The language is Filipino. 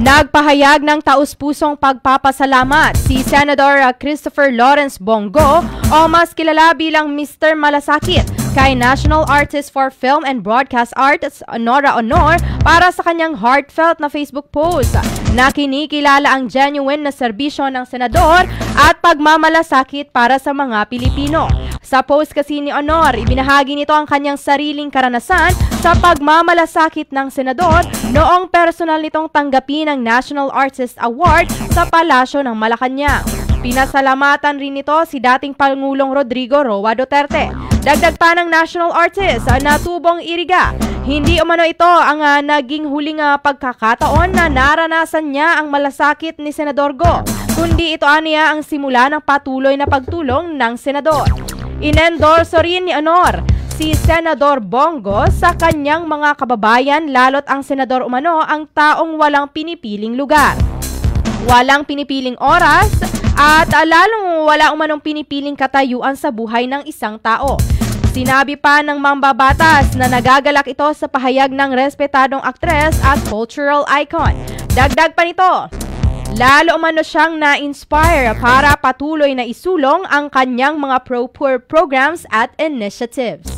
Nagpahayag ng taus-pusong pagpapasalamat si Senador Christopher Lawrence Bongo o mas kilala bilang Mr. Malasakit kay National Artist for Film and Broadcast Arts Nora Honor para sa kanyang heartfelt na Facebook post na kinikilala ang genuine na serbisyo ng senador at pagmamalasakit para sa mga Pilipino. Sa post kasi ni Honor, ibinahagi nito ang kanyang sariling karanasan sa pagmamalasakit ng senador noong personal nitong tanggapin ang National Artist Award sa Palasyo ng Malacanang. Pinasalamatan rin nito si dating Pangulong Rodrigo Roa Duterte. Dagdag pa ng National Artist na Tubong Iriga, hindi umano ito ang naging huling pagkakataon na naranasan niya ang malasakit ni Senador Go, kundi ito aniya ang simula ng patuloy na pagtulong ng senador. Inendorso rin ni Honor si Senador Bongo sa kanyang mga kababayan lalo't ang senador umano ang taong walang pinipiling lugar, walang pinipiling oras at lalong wala umanong pinipiling katayuan sa buhay ng isang tao. Sinabi pa ng mambabatas na nagagalak ito sa pahayag ng respetadong aktres at cultural icon. Dagdag pa nito, lalo umano siyang na-inspire para patuloy na isulong ang kanyang mga pro-poor programs at initiatives.